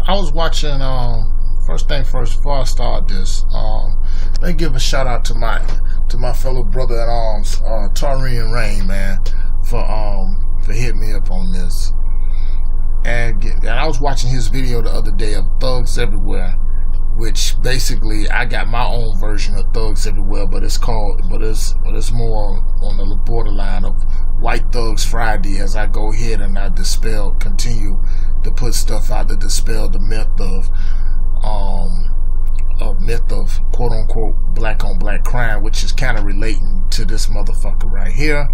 I was watching. First thing first, before I start this, let me give a shout out to my fellow brother in arms, Tarian Rain, man, for hitting me up on this. And I was watching his video the other day of Thugs Everywhere, which basically I got my own version of Thugs Everywhere, but it's more on the borderline of White Thugs Friday, as I go ahead and I continue to put stuff out to dispel the myth of quote unquote black on black crime, which is kind of relating to this motherfucker right here.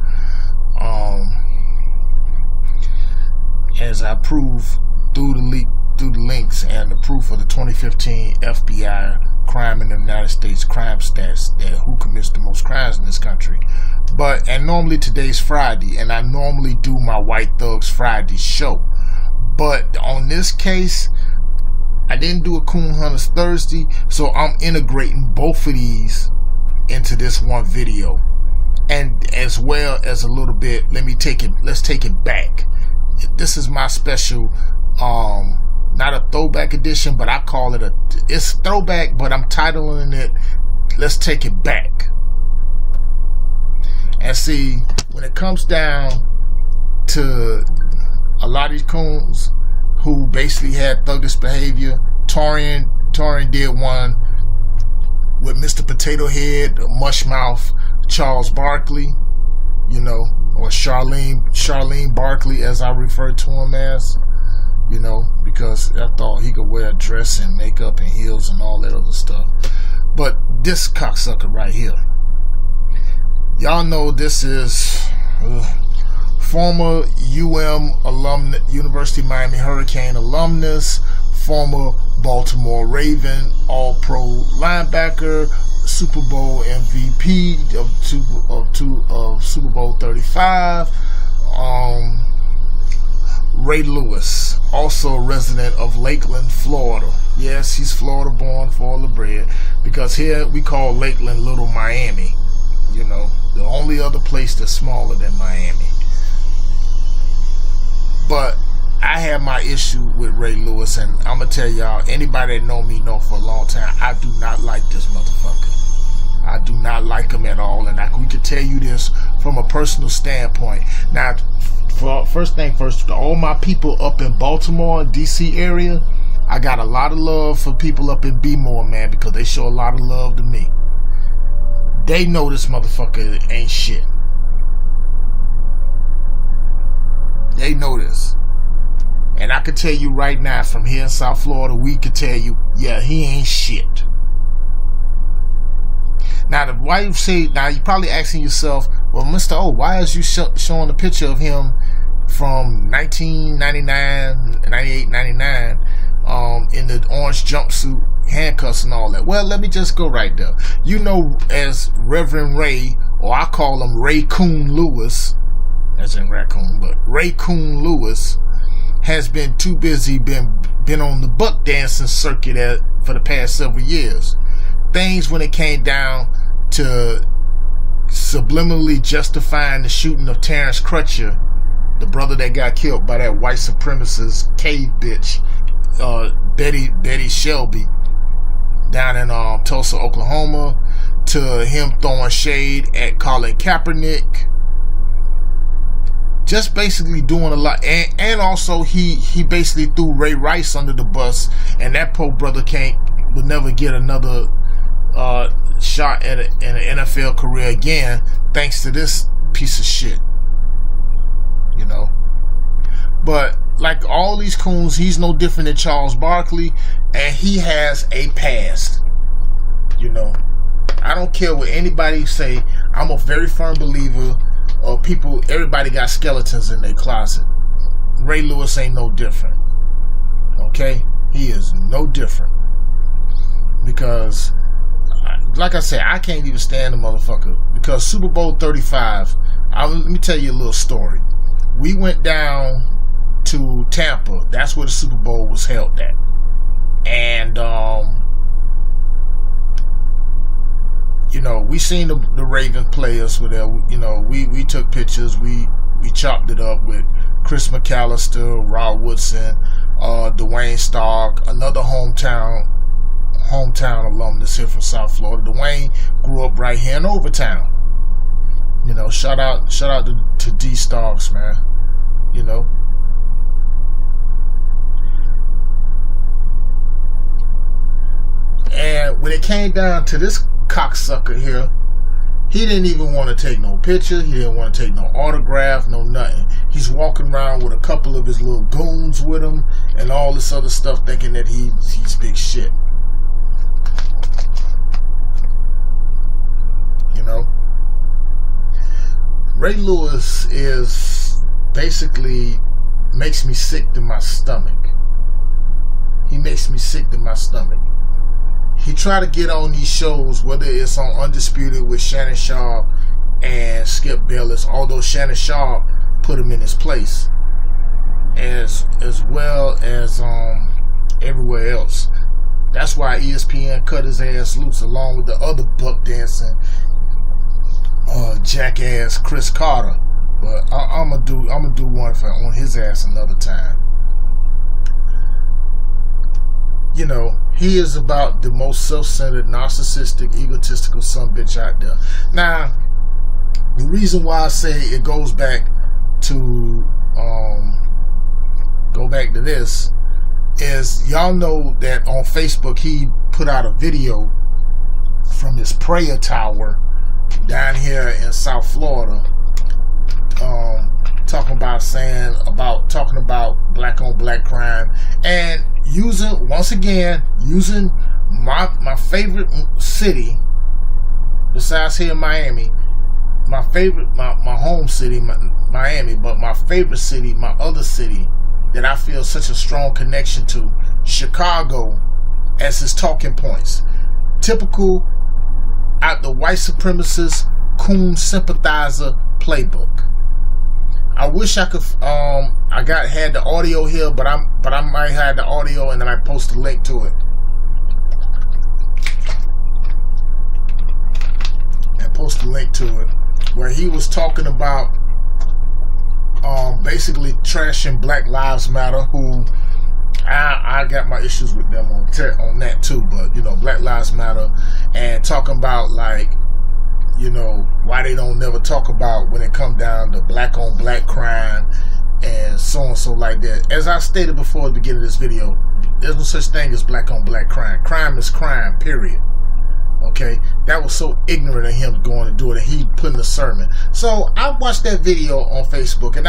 As I prove through the links and the proof of the 2015 FBI crime in the United States crime stats, that who commits the most crimes in this country. And normally today's Friday, and I normally do my White Thugs Friday show, but on this case I didn't do a Coon Hunters Thursday, so I'm integrating both of these into this one video, and as well as a little bit, let's take it back. This is my special, not a throwback edition, but I call it it's throwback, but I'm titling it, Let's Take It Back. And see, when it comes down to a lot of these coons who basically had thuggish behavior, Torian did one with Mr. Potato Head, Mushmouth, Charles Barkley, or Charlene Barkley, as I refer to him as, because I thought he could wear a dress and makeup and heels and all that other stuff. But this cocksucker right here, y'all know this is former alumnus, University of Miami Hurricane alumnus, former Baltimore Raven, All-Pro linebacker, Super Bowl MVP of Super Bowl 35, Ray Lewis, also a resident of Lakeland, Florida. Yes, he's Florida born, Florida bred, because here we call Lakeland Little Miami. The only other place that's smaller than Miami. But I have my issue with Ray Lewis, and I'm gonna tell y'all, anybody that know me know for a long time, I do not like this motherfucker. I do not like him at all, and we could tell you this from a personal standpoint. Now, first thing first, to all my people up in Baltimore and DC area, I got a lot of love for people up in B-More, man, because they show a lot of love to me. They know this motherfucker ain't shit. They know this. And I could tell you right now, from here in South Florida, we could tell you, yeah, he ain't shit. Now, why you say, now you're probably asking yourself, well, Mr. O, why is you showing a picture of him from 1999, 98, 99, in the orange jumpsuit, handcuffs and all that? Well, let me just go right there. As Reverend Ray, or I call him RayCOON Lewis, as in raccoon, but RayCOON Lewis has been too busy, been on the buck dancing circuit for the past several years. Things when it came down to subliminally justifying the shooting of Terrence Crutcher, the brother that got killed by that white supremacist cave bitch, Betty Shelby, down in Tulsa, Oklahoma, to him throwing shade at Colin Kaepernick. Just basically doing a lot, and also he basically threw Ray Rice under the bus, and that poor brother would never get another shot at an NFL career again, thanks to this piece of shit. But like all these coons, he's no different than Charles Barkley, and he has a past. I don't care what anybody say. I'm a very firm believer of people. Everybody got skeletons in their closet. Ray Lewis ain't no different. Okay, he is no different, because, like I said, I can't even stand the motherfucker. Because Super Bowl 35, let me tell you a little story. We went down to Tampa. That's where the Super Bowl was held at, and we seen the Ravens players with there. We took pictures. We chopped it up with Chris McAllister, Rod Woodson, Dwayne Dwayne Stark, another hometown alumnus here from South Florida. Dwayne grew up right here in Overtown. You know, shout out to D Starks, man. You know. And when it came down to this cocksucker here, he didn't even want to take no picture. He didn't want to take no autograph, no nothing. He's walking around with a couple of his little goons with him and all this other stuff, thinking that he's big shit. You know? Ray Lewis is basically makes me sick to my stomach. He makes me sick to my stomach. He tried to get on these shows, whether it's on Undisputed with Shannon Sharp and Skip Bayless, although Shannon Sharp put him in his place, as well as everywhere else. That's why ESPN cut his ass loose, along with the other buck dancing jackass Chris Carter. But I'm gonna do one on his ass another time. You know, he is about the most self-centered, narcissistic, egotistical sumbitch out there. Now, the reason why I say it goes back to this is, y'all know that on Facebook he put out a video from his prayer tower down here in South Florida, talking about black on black crime, and using my favorite city besides here in Miami, my home city, Miami, but my favorite city, my other city that I feel such a strong connection to, Chicago, as his talking points. Typical out the white supremacist coon sympathizer playbook. I wish I could. Had the audio here, but I might have the audio and then I post a link to it. Where he was talking about basically trashing Black Lives Matter, who I got my issues with them on that too, but you know, Black Lives Matter, and talking about, like, you know, why they don't never talk about when it come down to black on black crime and so like that. As I stated before at the beginning of this video, there's no such thing as black on black crime. Crime is crime, period. Okay, that was so ignorant of him going to do it, and he put in a sermon. So I watched that video on Facebook, and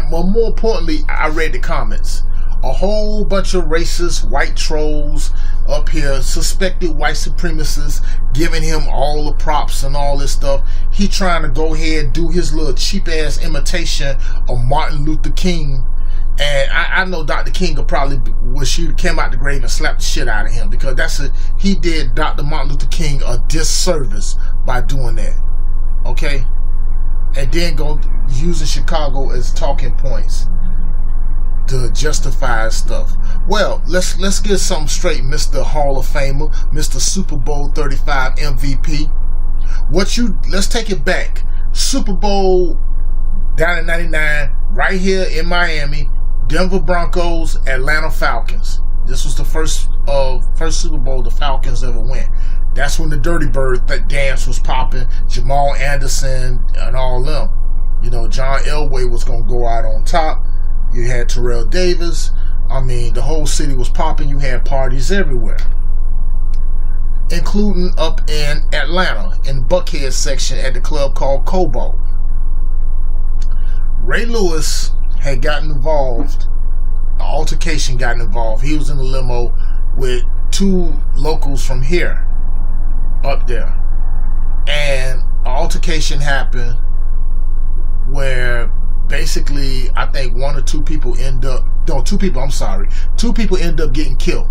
more importantly, I read the comments. A whole bunch of racist white trolls up here, suspected white supremacists, giving him all the props and all this stuff. He trying to go ahead and do his little cheap ass imitation of Martin Luther King. And I know Dr. King will probably wish he came out the grave and slapped the shit out of him, because he did Dr. Martin Luther King a disservice by doing that. Okay? And then go using Chicago as talking points to justify stuff. Well, let's get something straight, Mr. Hall of Famer, Mr. Super Bowl 35 MVP. Let's take it back. Super Bowl down in 99, right here in Miami, Denver Broncos, Atlanta Falcons. This was the first Super Bowl the Falcons ever went. That's when the Dirty Bird dance was popping, Jamal Anderson and all them. You know, John Elway was going to go out on top. You had Terrell Davis. I mean, the whole city was popping. You had parties everywhere, including up in Atlanta, in the Buckhead section at the club called Cobalt. Ray Lewis had gotten involved. An altercation got involved. He was in a limo with two locals from here, up there. And an altercation happened where basically, I think two people end up getting killed.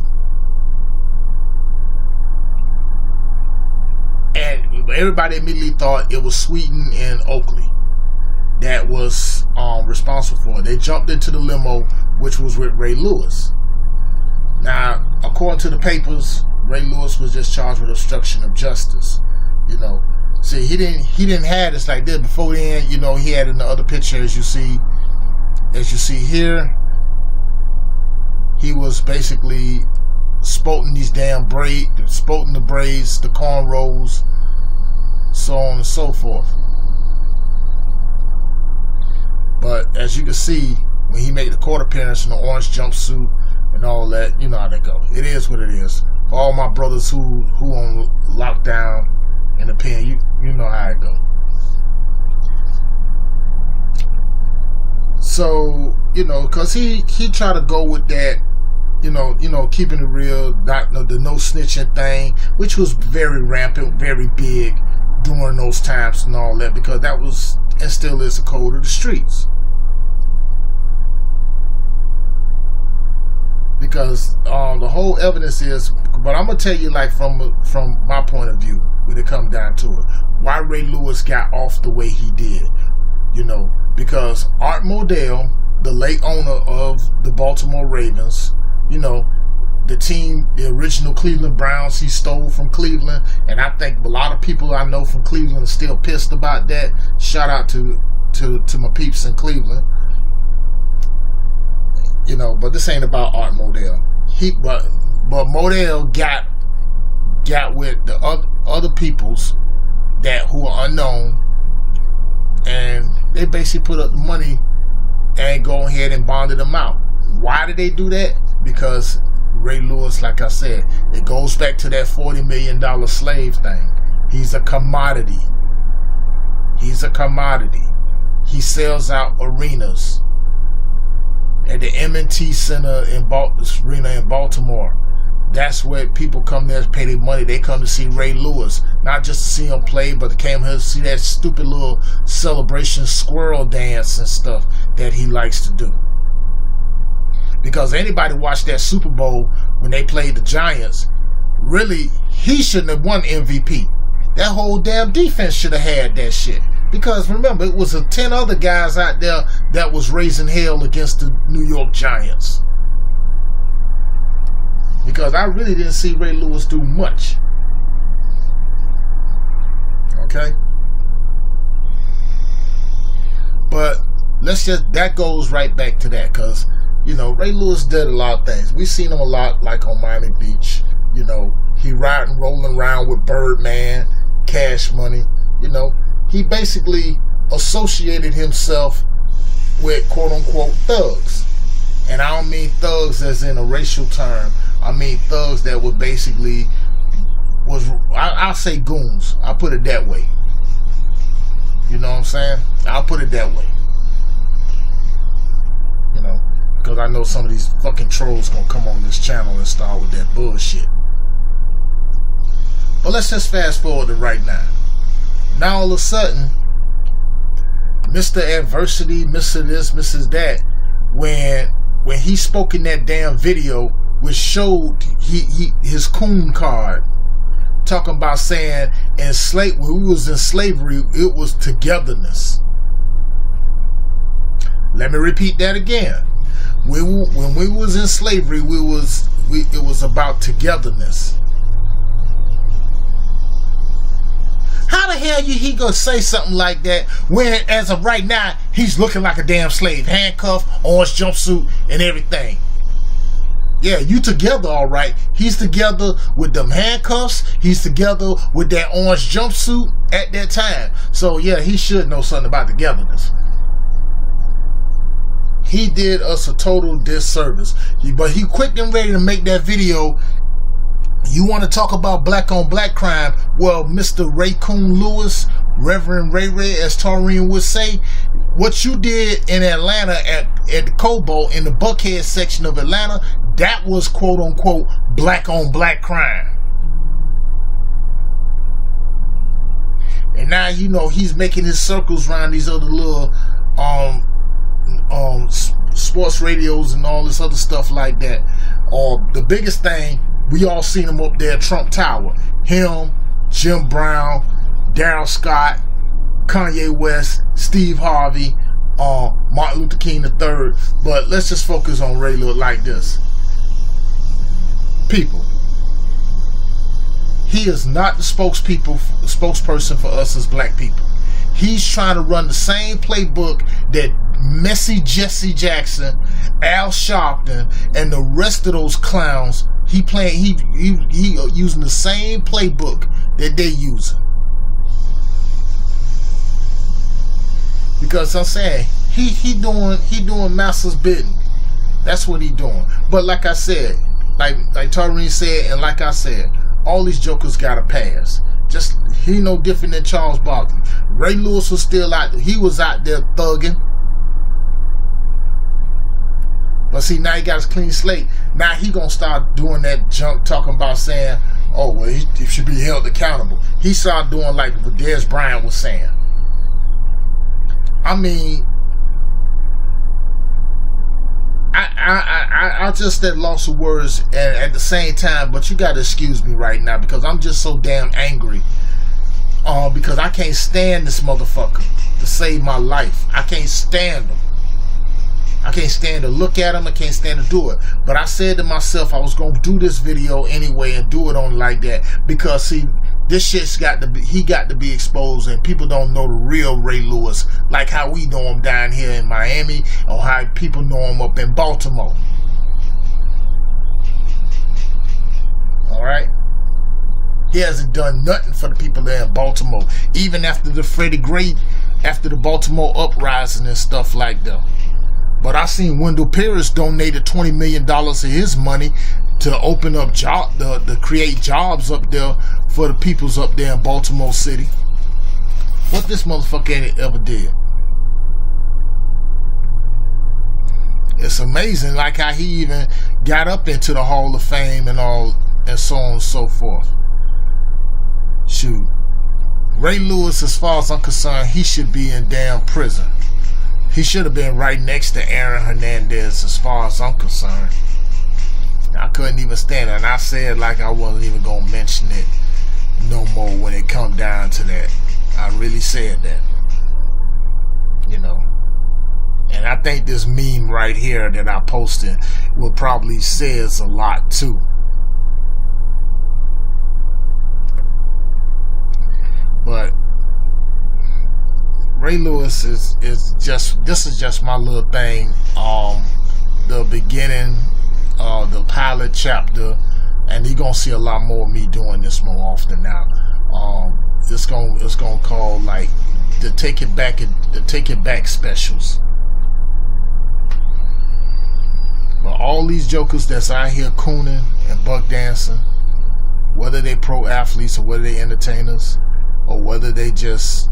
And everybody immediately thought it was Sweeten and Oakley that was responsible for it. They jumped into the limo, which was with Ray Lewis. Now, according to the papers, Ray Lewis was just charged with obstruction of justice. You know, see, he didn't have this like this before then. You know, he had in the other picture, as you see here, he was basically sporting these damn sporting the braids, the cornrows, so on and so forth. But as you can see, when he made the court appearance in the orange jumpsuit and all that, you know how they go. It is what it is. For all my brothers who on lockdown in the pen, you know how it go. So, you know, because he tried to go with that, you know, keeping it real, the no snitching thing, which was very rampant, very big during those times and all that, because that was and still is the code of the streets. Because the whole evidence is, but I'm gonna tell you, like from my point of view, when it comes down to it, why Ray Lewis got off the way he did, you know, because Art Modell, the late owner of the Baltimore Ravens, you know, the team, the original Cleveland Browns, he stole from Cleveland, and I think a lot of people I know from Cleveland are still pissed about that. Shout out to my peeps in Cleveland. You know, but this ain't about Art Modell. But Modell got with the other peoples who are unknown, and they basically put up the money and go ahead and bonded them out. Why did they do that? Because Ray Lewis, like I said, it goes back to that $40 million slave thing. He's a commodity. He's a commodity. He sells out arenas. At the M&T Center in Baltimore, that's where people come there to pay their money. They come to see Ray Lewis, not just to see him play, but they came here to see that stupid little celebration squirrel dance and stuff that he likes to do. Because anybody watched that Super Bowl when they played the Giants, really, he shouldn't have won MVP. That whole damn defense should have had that shit. Because remember, it was 10 other guys out there that was raising hell against the New York Giants. Because I really didn't see Ray Lewis do much. Okay? But that goes right back to that. Because, you know, Ray Lewis did a lot of things. We've seen him a lot, like on Miami Beach. You know, he rolling around with Birdman, Cash Money, you know. He basically associated himself with quote-unquote thugs. And I don't mean thugs as in a racial term. I mean thugs that were basically, I'll say goons. I'll put it that way. You know what I'm saying? I'll put it that way. You know, because I know some of these fucking trolls gonna come on this channel and start with that bullshit. But let's just fast forward to right now. Now all of a sudden, Mr. Adversity, Mr. This, Mrs. That, when he spoke in that damn video, which showed his coon card, talking about saying when we was in slavery, it was togetherness. Let me repeat that again. When we was in slavery, it was about togetherness. How the hell he gonna say something like that when, as of right now, he's looking like a damn slave, handcuffed, orange jumpsuit, and everything? Yeah, you together, all right. He's together with them handcuffs. He's together with that orange jumpsuit at that time. So yeah, he should know something about togetherness. He did us a total disservice. But he quick and ready to make that video. You want to talk about black on black crime? Well, Mr. RayCOON Lewis, Reverend Ray, as Taurine would say, what you did in Atlanta at the Cobalt in the Buckhead section of Atlanta, that was quote unquote black on black crime. And now, you know, he's making his circles around these other little sports radios and all this other stuff like that. The biggest thing, we all seen him up there at Trump Tower. Him, Jim Brown, Daryl Scott, Kanye West, Steve Harvey, Martin Luther King III. But let's just focus on Ray Lewis like this. People, he is not the spokesperson for us as black people. He's trying to run the same playbook that Messy Jesse Jackson, Al Sharpton, and the rest of those clowns. He using the same playbook that they using. Because I'm saying he doing master's bidding. That's what he doing. But like I said, like Tareen said, and like I said, all these jokers got a pass. Just he no different than Charles Barkley. Ray Lewis was still out there. He was out there thugging. But see, now he got his clean slate. Now he gonna start doing that junk, talking about saying, oh, well, he should be held accountable. He started doing like what Dez Bryant was saying. I mean, I just at loss of words at the same time, but you gotta excuse me right now because I'm just so damn angry. Because I can't stand this motherfucker to save my life. I can't stand him. I can't stand to look at him. I can't stand to do it. But I said to myself I was gonna do this video anyway and do it on like that because see, this shit's got to be exposed, and people don't know the real Ray Lewis like how we know him down here in Miami or how people know him up in Baltimore. Alright? He hasn't done nothing for the people there in Baltimore. Even after the Baltimore uprising and stuff like that. But I seen Wendell Pierce donated $20 million of his money to open up to create jobs up there for the peoples up there in Baltimore City. What this motherfucker ain't ever did. It's amazing like how he even got up into the Hall of Fame and all and so on and so forth. Shoot. Ray Lewis, as far as I'm concerned, he should be in damn prison. He should have been right next to Aaron Hernandez as far as I'm concerned. I couldn't even stand it. And I said like I wasn't even going to mention it no more when it come down to that. I really said that. You know. And I think this meme right here that I posted will probably says a lot too. But Ray Lewis is just my little thing. The beginning, the pilot chapter, and you're gonna see a lot more of me doing this more often now. It's gonna call like the Take It Back specials. But all these jokers that's out here cooning and buck dancing, whether they pro athletes or whether they entertainers or whether they just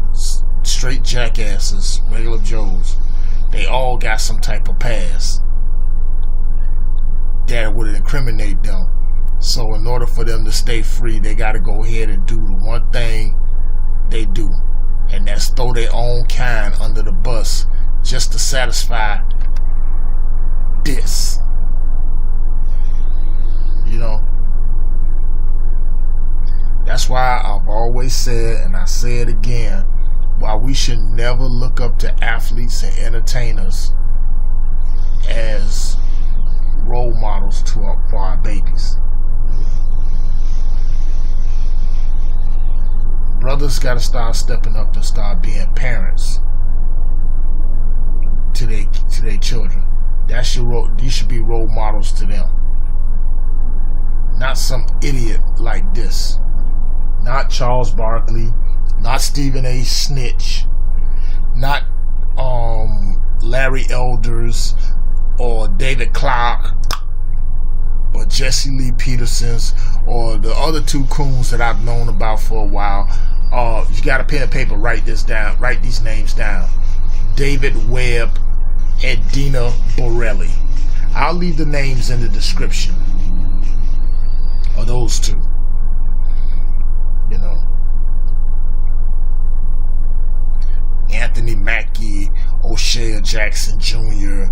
straight jackasses, regular Joes, they all got some type of past that would incriminate them. So in order for them to stay free, they got to go ahead and do the one thing they do, and that's throw their own kind under the bus just to satisfy this. You know, that's why I've always said, and I say it again, why we should never look up to athletes and entertainers as role models for our babies. Brothers got to start stepping up and start being parents to their children. You should be role models to them. Not some idiot like this. Not Charles Barkley. Not Stephen A. Snitch. Not Larry Elders or David Clark or Jesse Lee Peterson's or the other two coons that I've known about for a while. You got a pen and paper, write this down. Write these names down. David Webb and Dina Borelli. I'll leave the names in the description of those two. You know, Anthony Mackie, O'Shea Jackson Jr.,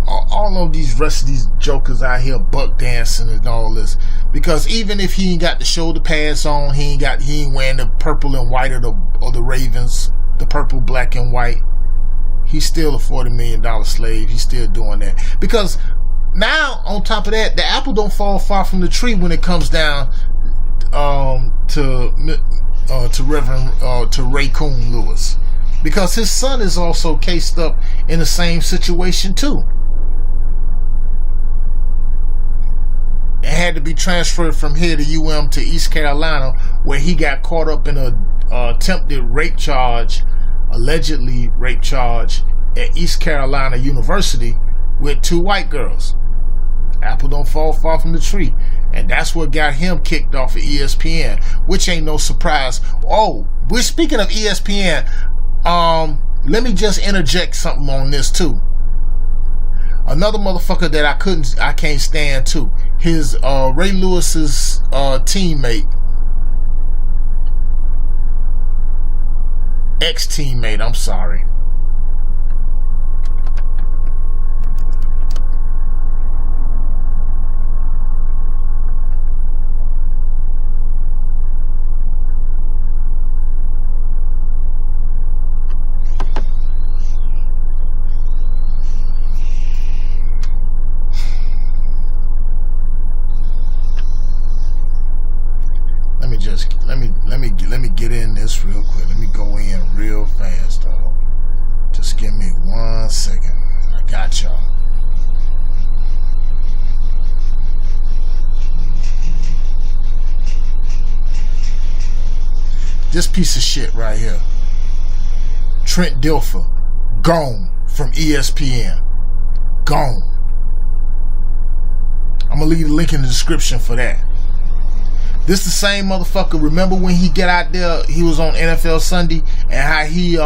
all of these rest of these jokers out here buck dancing and all this. Because even if he ain't got the shoulder pads on, he ain't wearing the purple and white of the Ravens, the purple, black, and white, he's still a $40 million slave. He's still doing that. Because now, on top of that, the apple don't fall far from the tree when it comes down to RayCOON Lewis. because his son is also cased up in the same situation too. It had to be transferred from here to UM to East Carolina, where he got caught up in a attempted rape charge, allegedly rape charge at East Carolina University with 2 white girls. Apple don't fall far from the tree. And that's what got him kicked off of ESPN, which ain't no surprise. Oh, we're speaking of ESPN. Let me just interject something on this too. Another motherfucker that I can't stand too. His Ray Lewis's teammate, ex-teammate, I'm sorry. Let me get in this real quick. Let me go in real fast, dog. Just give me 1 second. I got y'all. This piece of shit right here. Trent Dilfer, gone from ESPN. Gone. I'm gonna leave the link in the description for that. This the same motherfucker. Remember when he got out there, he was on NFL Sunday, and how he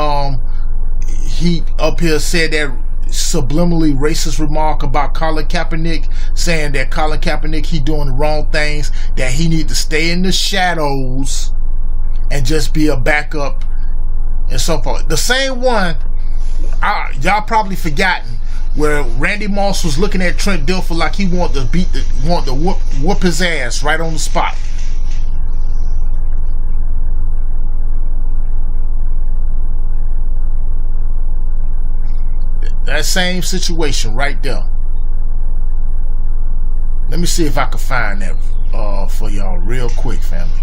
up here said that subliminally racist remark about Colin Kaepernick, saying that Colin Kaepernick, he doing the wrong things, that he need to stay in the shadows and just be a backup and so forth. The same one, y'all probably forgotten, where Randy Moss was looking at Trent Dilfer like he wanted to whoop his ass right on the spot. That same situation right there. Let me see if I can find that for y'all real quick, family.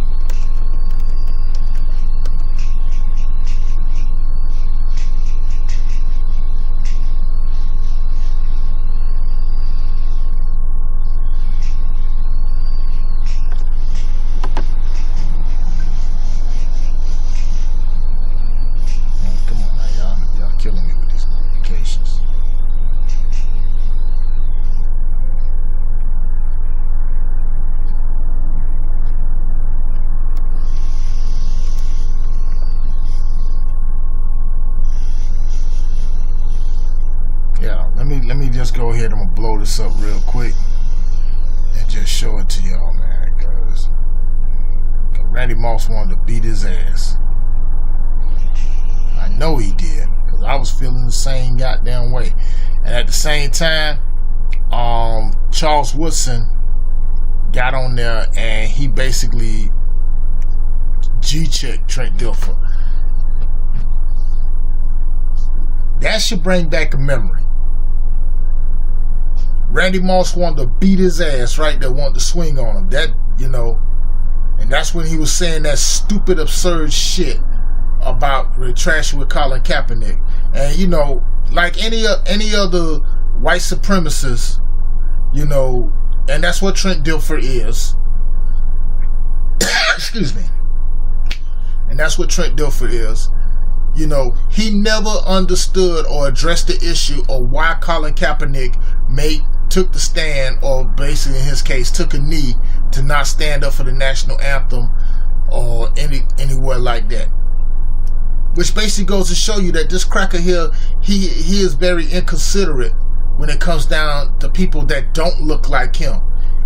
Come on now, y'all killing me with these notifications. Let me just go ahead. I'm gonna blow this up real quick and just show it to y'all, man. Cause Randy Moss wanted to beat his ass. I know he did, cause I was feeling the same goddamn way. And at the same time, Charles Woodson got on there and he basically G-checked Trent Dilfer. That should bring back a memory. Randy Moss wanted to beat his ass right there, wanted to swing on him. That, you know, and that's when he was saying that stupid, absurd shit about trashing with Colin Kaepernick. And, you know, like any other white supremacist, you know, and that's what Trent Dilfer is. Excuse me. And that's what Trent Dilfer is. You know, he never understood or addressed the issue of why Colin Kaepernick took the stand, or basically in his case took a knee to not stand up for the national anthem or anywhere like that. Which basically goes to show you that this cracker here, he is very inconsiderate when it comes down to people that don't look like him.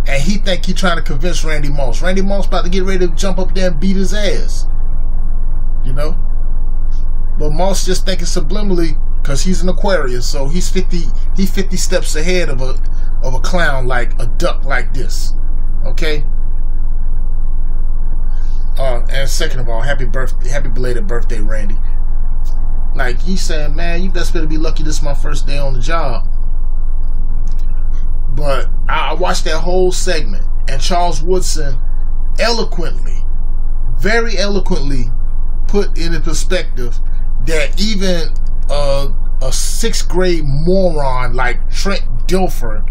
And he think he trying to convince Randy Moss. Randy Moss about to get ready to jump up there and beat his ass. You know? But Moss just thinking subliminally, because he's an Aquarius, so he's 50 steps ahead of a clown, like a duck like this. Okay? And second of all, happy belated birthday, Randy. Like, he said, man, you best better be lucky this is my first day on the job. But I watched that whole segment, and Charles Woodson eloquently, very eloquently put into perspective that even a sixth grade moron like Trent Dilfer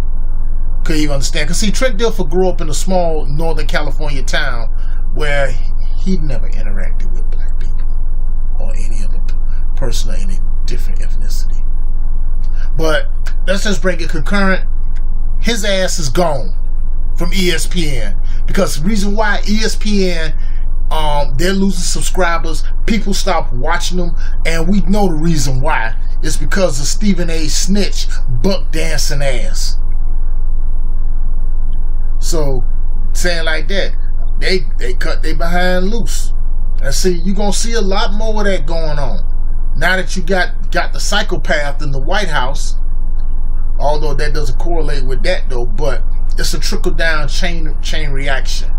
could even understand. Because see, Trent Dilfer grew up in a small Northern California town where he never interacted with black people or any other person of any different ethnicity. But let's just bring it concurrent. His ass is gone from ESPN, because the reason why ESPN, they're losing subscribers, people stop watching them, and we know the reason why. It's because of Stephen A. Snitch buck dancing ass. So, saying like that, they cut their behind loose. And see, you're gonna see a lot more of that going on. Now that you got the psychopath in the White House, although that doesn't correlate with that though, but it's a trickle down chain reaction.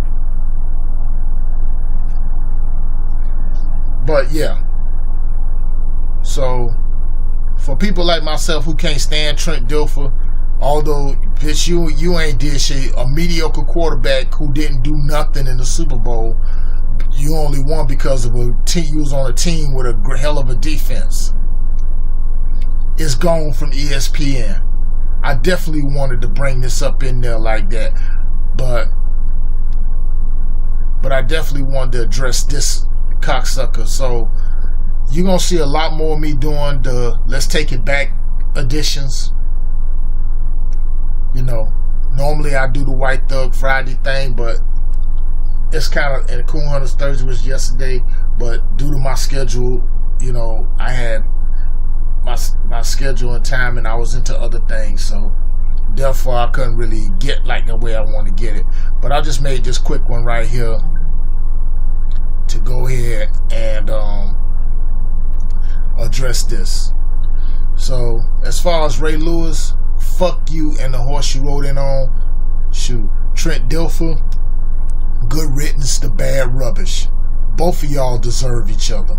But yeah. So for people like myself who can't stand Trent Dilfer, although bitch you ain't did shit, a mediocre quarterback who didn't do nothing in the Super Bowl, you only won because of you was on a team with a hell of a defense. It's gone from ESPN. I definitely wanted to bring this up in there like that, but I definitely wanted to address this cocksucker. So you're gonna see a lot more of me doing the Let's Take It Back editions. You know, normally I do the White Thug Friday thing, but it's kind of, and Coon Hunters Thursday was yesterday, but due to my schedule, you know, I had my schedule and time, and I was into other things, so therefore I couldn't really get like the way I want to get it. But I just made this quick one right here to go ahead and address this. So as far as Ray Lewis, fuck you and the horse you rode in on. Shoot, Trent Dilfer, good riddance to bad rubbish. Both of y'all deserve each other.